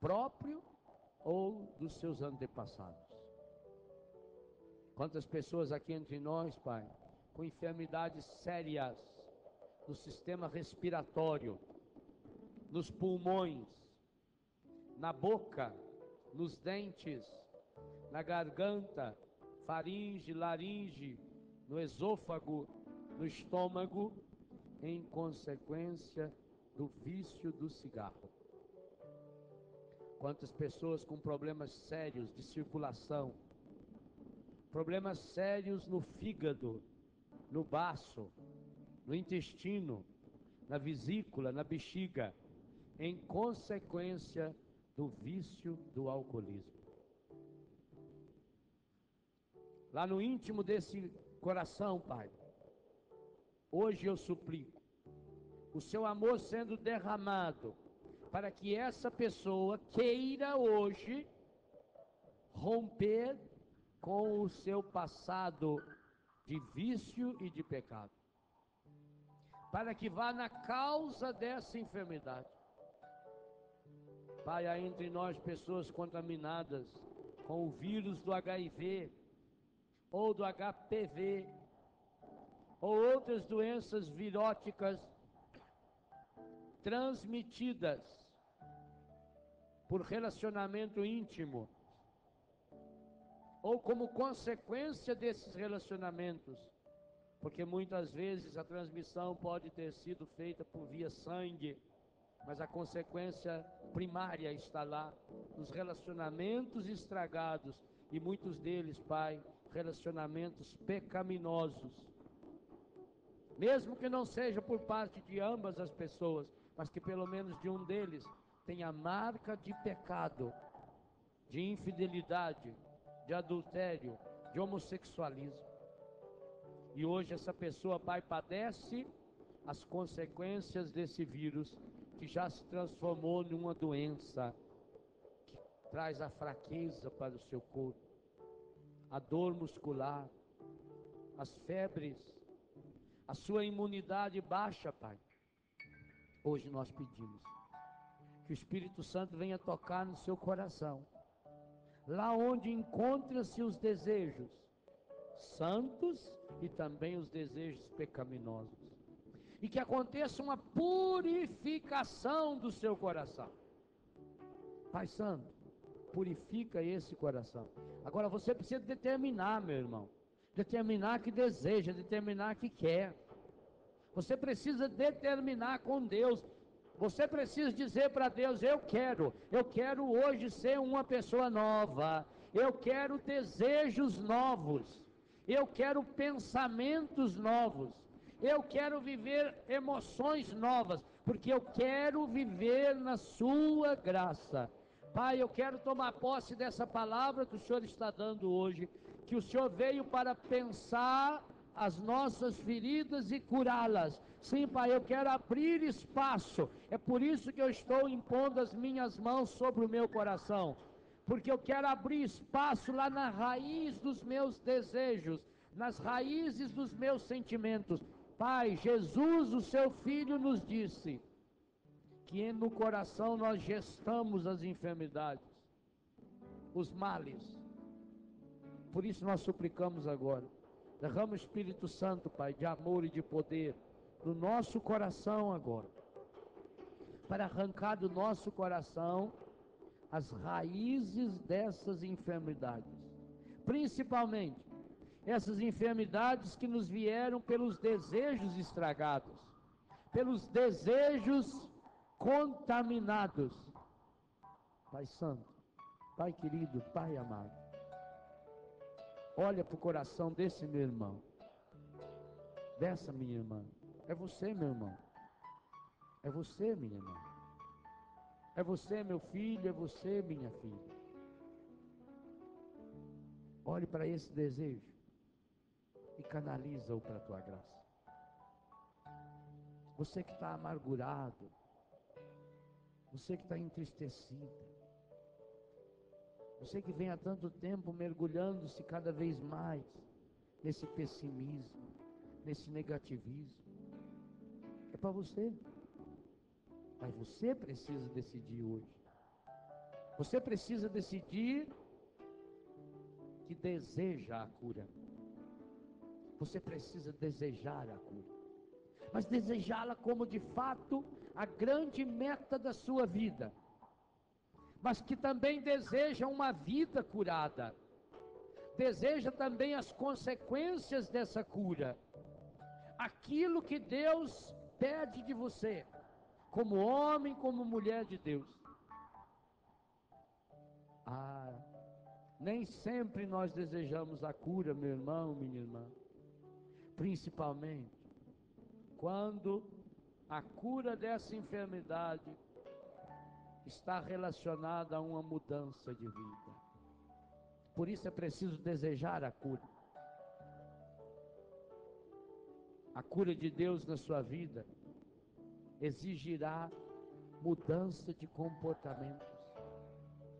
próprio ou dos seus antepassados. Quantas pessoas aqui entre nós, Pai, com enfermidades sérias no sistema respiratório, nos pulmões, na boca, nos dentes, na garganta, faringe, laringe, no esôfago, no estômago, em consequência do vício do cigarro. Quantas pessoas com problemas sérios de circulação, problemas sérios no fígado, no baço, no intestino, na vesícula, na bexiga, em consequência do vício do alcoolismo. Lá no íntimo desse coração, Pai, hoje eu suplico o seu amor sendo derramado para que essa pessoa queira hoje romper com o seu passado de vício e de pecado, para que vá na causa dessa enfermidade. Pai, há entre nós pessoas contaminadas com o vírus do HIV ou do HPV ou outras doenças viróticas transmitidas por relacionamento íntimo ou como consequência desses relacionamentos, porque muitas vezes a transmissão pode ter sido feita por via sangue, mas a consequência primária está lá nos relacionamentos estragados, e muitos deles, Pai, relacionamentos pecaminosos, mesmo que não seja por parte de ambas as pessoas, mas que pelo menos de um deles tenha marca de pecado, de infidelidade, de adultério, de homossexualismo. E hoje essa pessoa, Pai, padece as consequências desse vírus que já se transformou numa doença que traz a fraqueza para o seu corpo, a dor muscular, as febres, a sua imunidade baixa, Pai. Hoje nós pedimos que o Espírito Santo venha tocar no seu coração, lá onde encontram-se os desejos santos e também os desejos pecaminosos, e que aconteça uma purificação do seu coração. Pai Santo, purifica esse coração. Agora você precisa determinar, meu irmão, determinar que deseja, determinar que quer. Você precisa determinar com Deus. Você precisa dizer para Deus: eu quero hoje ser uma pessoa nova, eu quero desejos novos, eu quero pensamentos novos, eu quero viver emoções novas, porque eu quero viver na sua graça. Pai, eu quero tomar posse dessa palavra que o Senhor está dando hoje, que o Senhor veio para pensar as nossas feridas e curá-las. Sim, Pai, eu quero abrir espaço. É por isso que eu estou impondo as minhas mãos sobre o meu coração, porque eu quero abrir espaço lá na raiz dos meus desejos, nas raízes dos meus sentimentos. Pai, Jesus, o seu Filho, nos disse que no coração nós gestamos as enfermidades, os males. Por isso nós suplicamos agora, derrama o Espírito Santo, Pai, de amor e de poder, no nosso coração agora, para arrancar do nosso coração as raízes dessas enfermidades, principalmente essas enfermidades que nos vieram pelos desejos estragados, pelos desejos contaminados. Pai Santo, Pai querido, Pai amado, olha para o coração desse meu irmão, dessa minha irmã. É você, meu irmão, é você, minha irmã, é você, meu filho, é você, minha filha. Olhe para esse desejo e canaliza-o para a tua graça. Você que está amargurado, você que está entristecido, você que vem há tanto tempo mergulhando-se cada vez mais nesse pessimismo, nesse negativismo, é para você. Mas você precisa decidir hoje. Você precisa decidir que deseja a cura. Você precisa desejar a cura, mas desejá-la como de fato a grande meta da sua vida, mas que também deseja uma vida curada, deseja também as consequências dessa cura, aquilo que Deus pede de você, como homem, como mulher de Deus. Nem sempre nós desejamos a cura, meu irmão, minha irmã, principalmente quando a cura dessa enfermidade está relacionada a uma mudança de vida. Por isso é preciso desejar a cura. A cura de Deus na sua vida exigirá mudança de comportamentos.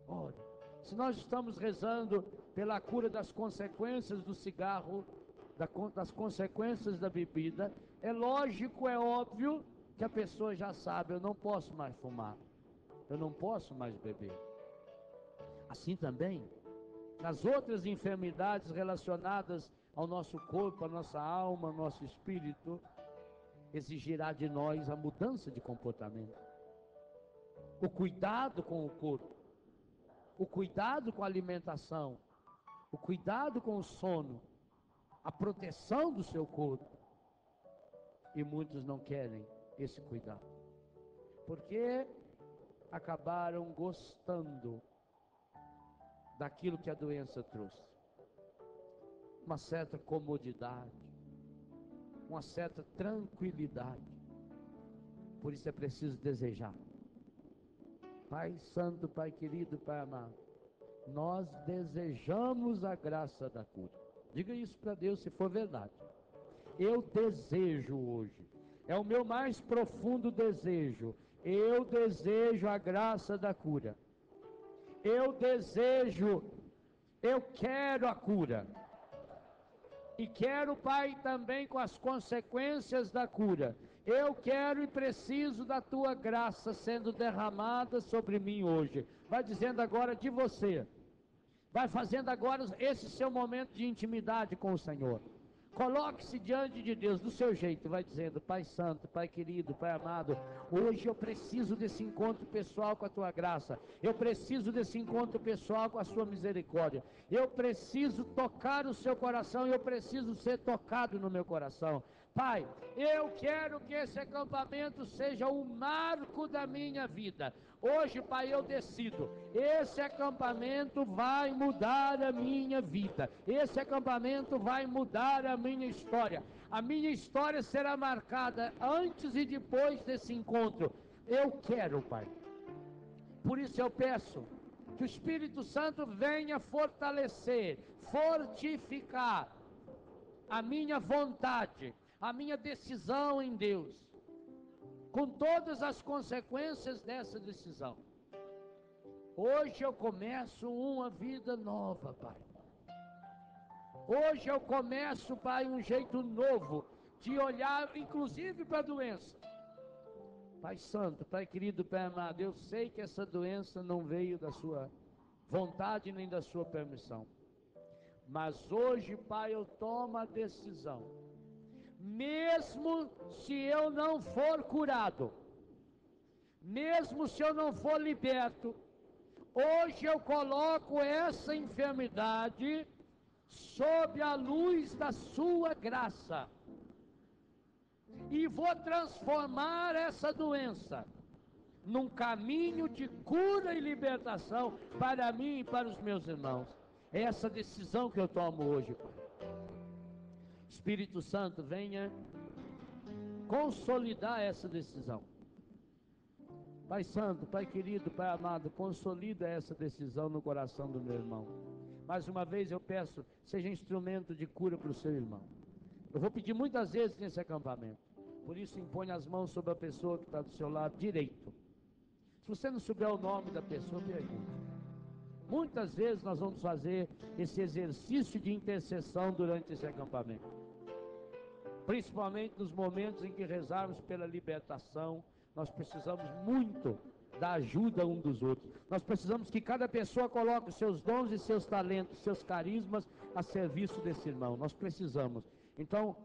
Olha, se nós estamos rezando pela cura das consequências do cigarro, das consequências da bebida, é lógico, é óbvio que a pessoa já sabe: eu não posso mais fumar, eu não posso mais beber. Assim também, nas outras enfermidades relacionadas ao nosso corpo, à nossa alma, ao nosso espírito, exigirá de nós a mudança de comportamento, o cuidado com o corpo, o cuidado com a alimentação, o cuidado com o sono, a proteção do seu corpo. E muitos não querem esse cuidado, porque acabaram gostando daquilo que a doença trouxe, uma certa comodidade, uma certa tranquilidade. Por isso é preciso desejar. Pai Santo, Pai querido, Pai amado, nós desejamos a graça da cura. Diga isso para Deus, se for verdade. Eu desejo hoje, é o meu mais profundo desejo, eu desejo a graça da cura. Eu desejo, eu quero a cura. E quero, Pai, também com as consequências da cura. Eu quero e preciso da tua graça sendo derramada sobre mim hoje. Vai dizendo agora de você. Vai fazendo agora esse seu momento de intimidade com o Senhor. Coloque-se diante de Deus do seu jeito, vai dizendo: Pai Santo, Pai querido, Pai amado, hoje eu preciso desse encontro pessoal com a tua graça, eu preciso desse encontro pessoal com a sua misericórdia, eu preciso tocar o seu coração, eu preciso ser tocado no meu coração. Pai, eu quero que esse acampamento seja o marco da minha vida. Hoje, Pai, eu decido, esse acampamento vai mudar a minha vida, esse acampamento vai mudar a minha história. A minha história será marcada antes e depois desse encontro. Eu quero, Pai. Por isso eu peço que o Espírito Santo venha fortalecer, fortificar a minha vontade, a minha decisão em Deus, com todas as consequências dessa decisão. Hoje eu começo uma vida nova, Pai. Hoje eu começo, Pai, um jeito novo de olhar, inclusive para a doença. Pai Santo, Pai querido, Pai amado, eu sei que essa doença não veio da sua vontade nem da sua permissão. Mas hoje, Pai, eu tomo a decisão. Mesmo se eu não for curado, mesmo se eu não for liberto, hoje eu coloco essa enfermidade sob a luz da sua graça e vou transformar essa doença num caminho de cura e libertação para mim e para os meus irmãos. É essa decisão que eu tomo hoje, Pai. Espírito Santo, venha consolidar essa decisão. Pai Santo, Pai querido, Pai amado, consolida essa decisão no coração do meu irmão. Mais uma vez eu peço, seja instrumento de cura para o seu irmão. Eu vou pedir muitas vezes nesse acampamento. Por isso impõe as mãos sobre a pessoa que está do seu lado direito. Se você não souber o nome da pessoa, pergunte. Muitas vezes nós vamos fazer esse exercício de intercessão durante esse acampamento. Principalmente nos momentos em que rezarmos pela libertação, nós precisamos muito da ajuda um dos outros. Nós precisamos que cada pessoa coloque os seus dons e seus talentos, seus carismas a serviço desse irmão. Nós precisamos. Então,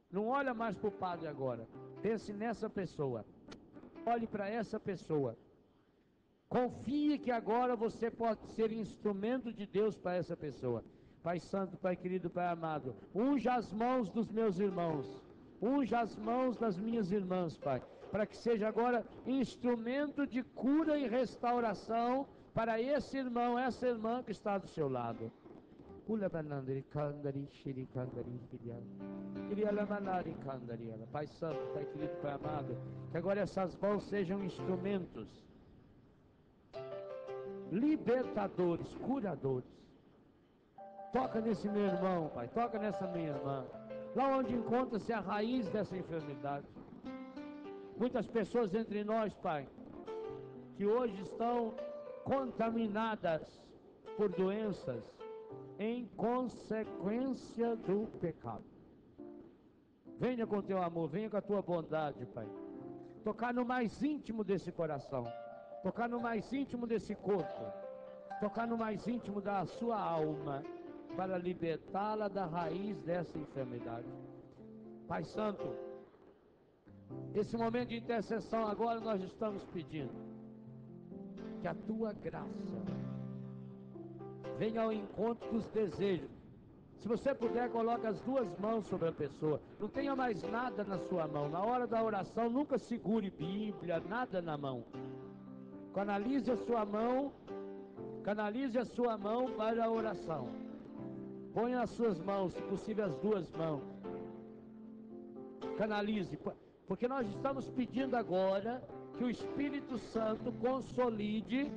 não olha mais para o padre agora. Pense nessa pessoa. Olhe para essa pessoa. Confie que agora você pode ser instrumento de Deus para essa pessoa. Pai Santo, Pai querido, Pai amado, unja as mãos dos meus irmãos, unja as mãos das minhas irmãs, Pai, para que seja agora instrumento de cura e restauração para esse irmão, essa irmã que está do seu lado. Pai Santo, Pai querido, Pai amado, que agora essas mãos sejam instrumentos libertadores, curadores. Toca nesse meu irmão, Pai, toca nessa minha irmã, lá onde encontra-se a raiz dessa enfermidade. Muitas pessoas entre nós, Pai, que hoje estão contaminadas por doenças em consequência do pecado. Venha com teu amor, venha com a tua bondade, Pai, tocar no mais íntimo desse coração, tocar no mais íntimo desse corpo, tocar no mais íntimo da sua alma, para libertá-la da raiz dessa enfermidade. Pai Santo, esse momento de intercessão agora nós estamos pedindo que a tua graça venha ao encontro dos desejos. Se você puder, coloque as duas mãos sobre a pessoa. Não tenha mais nada na sua mão. Na hora da oração, nunca segure Bíblia, nada na mão. Canalize a sua mão para a oração. Ponha as suas mãos, se possível as duas mãos. Canalize, porque nós estamos pedindo agora que o Espírito Santo consolide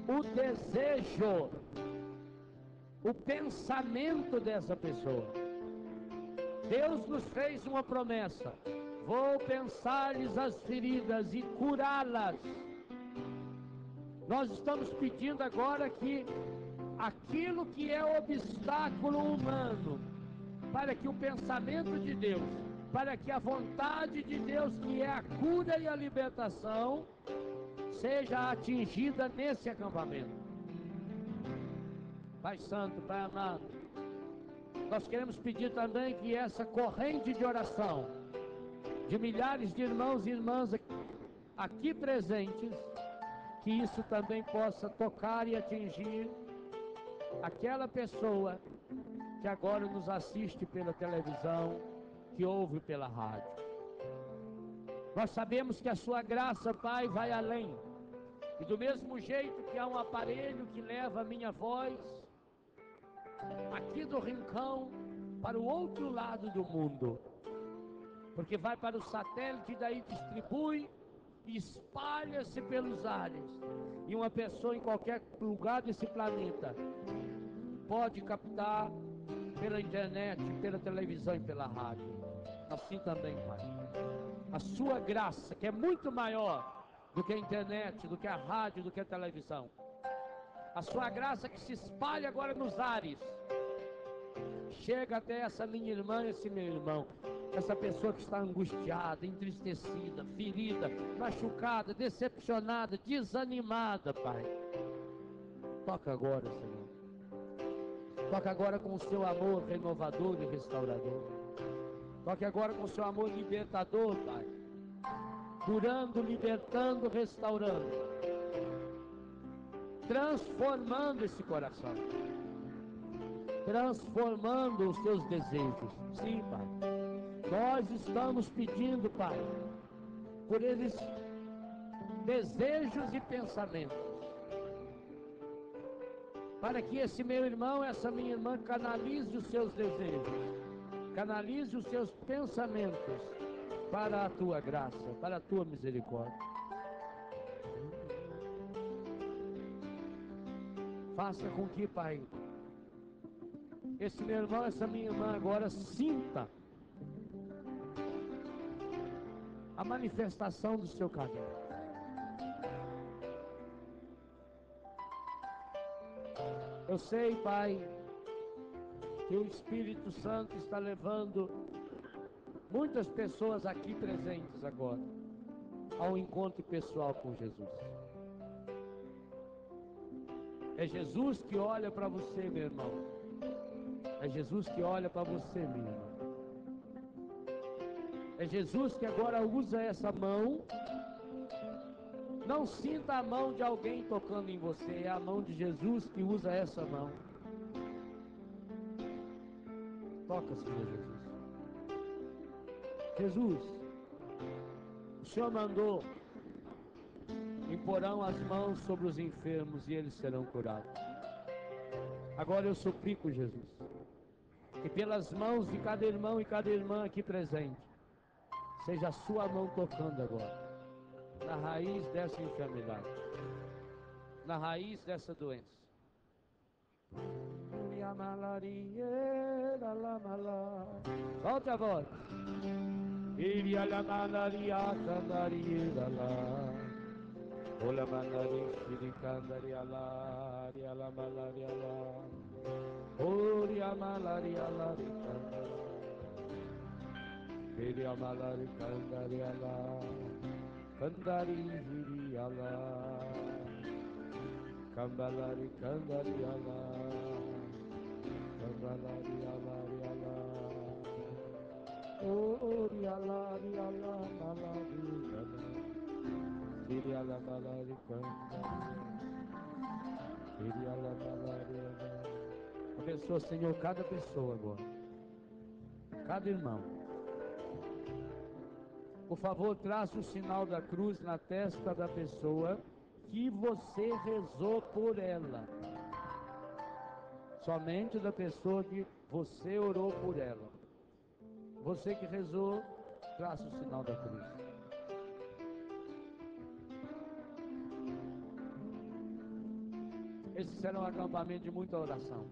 o desejo, o pensamento dessa pessoa. Deus nos fez uma promessa: vou pensar-lhes as feridas e curá-las. Nós estamos pedindo agora que aquilo que é obstáculo humano, para que o pensamento de Deus, para que a vontade de Deus, que é a cura e a libertação, seja atingida nesse acampamento. Pai Santo, Pai amado, nós queremos pedir também que essa corrente de oração de milhares de irmãos e irmãs aqui presentes, que isso também possa tocar e atingir aquela pessoa que agora nos assiste pela televisão, que ouve pela rádio. Nós sabemos que a sua graça, Pai, vai além. E do mesmo jeito que há um aparelho que leva a minha voz aqui do rincão para o outro lado do mundo, porque vai para o satélite e daí distribui e espalha-se pelos ares, e uma pessoa em qualquer lugar desse planeta pode captar pela internet, pela televisão e pela rádio. Assim também, Pai, a sua graça, que é muito maior do que a internet, do que a rádio, do que a televisão, A sua graça que se espalha agora nos ares. Chega até essa minha irmã, esse meu irmão. Essa pessoa que está angustiada, entristecida, ferida, machucada, decepcionada, desanimada, Pai. Toca agora, Senhor. Toca agora com o seu amor renovador e restaurador. Toque agora com o seu amor libertador, Pai. Curando, libertando, restaurando. Transformando esse coração. Transformando os seus desejos. Sim, Pai. Nós estamos pedindo, Pai, por eles desejos e pensamentos. Para que esse meu irmão, essa minha irmã canalize os seus desejos. Canalize os seus pensamentos para a tua graça, para a tua misericórdia. Faça com que, Pai, esse meu irmão, essa minha irmã agora sinta a manifestação do seu caminho. Eu sei, Pai, que o Espírito Santo está levando muitas pessoas aqui presentes agora ao encontro pessoal com Jesus. É Jesus que olha para você, meu irmão. É Jesus que olha para você, minha irmã. É Jesus que agora usa essa mão. Não sinta a mão de alguém tocando em você. É a mão de Jesus que usa essa mão. Toca, Senhor Jesus. Jesus, o Senhor mandou: imporão as mãos sobre os enfermos e eles serão curados. Agora eu suplico, Jesus, que pelas mãos de cada irmão e cada irmã aqui presente, seja a sua mão tocando agora na raiz dessa enfermidade, na raiz dessa doença. Solte a voz. Iria la malaria candaria la, ola malaria shiri candaria la, ria la malaria la, oria malaria la candaria, iria malaria candaria la, candaria la, cambalari candaria la, cambalari la. Oh, riala, riala, malari, riala, malari, riala, malari. Abençoa, Senhor, cada pessoa agora, cada irmão. Por favor, traça o sinal da cruz na testa da pessoa que você rezou por ela. Somente da pessoa que você orou por ela. Você que rezou, traça o sinal da cruz. Esse será um acampamento de muita oração.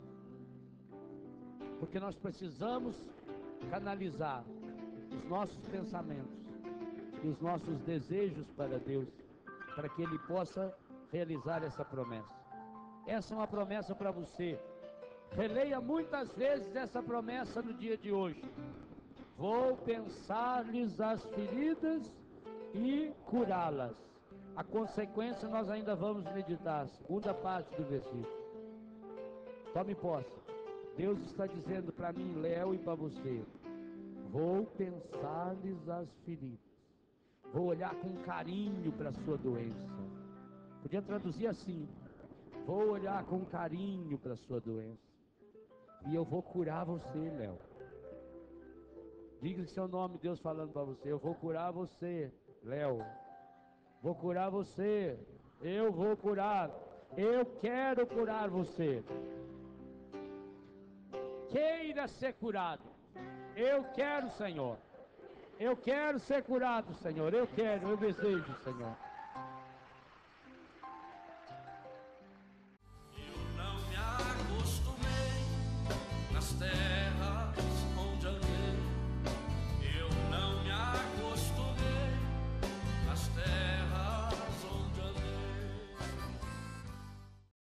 Porque nós precisamos canalizar os nossos pensamentos e os nossos desejos para Deus, para que Ele possa realizar essa promessa. Essa é uma promessa para você. Releia muitas vezes essa promessa no dia de hoje. Vou pensar-lhes as feridas e curá-las. A consequência nós ainda vamos meditar, segunda parte do versículo. Tome posse. Deus está dizendo para mim, Léo, e para você: vou pensar-lhes as feridas. Vou olhar com carinho para a sua doença. Podia traduzir assim: vou olhar com carinho para a sua doença. E eu vou curar você, Léo. Diga seu nome, Deus falando para você: eu vou curar você, Léo. Vou curar você. Eu vou curar. Eu quero curar você. Queira ser curado. Eu quero, Senhor. Eu quero ser curado, Senhor. Eu quero, eu desejo, Senhor. Eu não me acostumei nas terras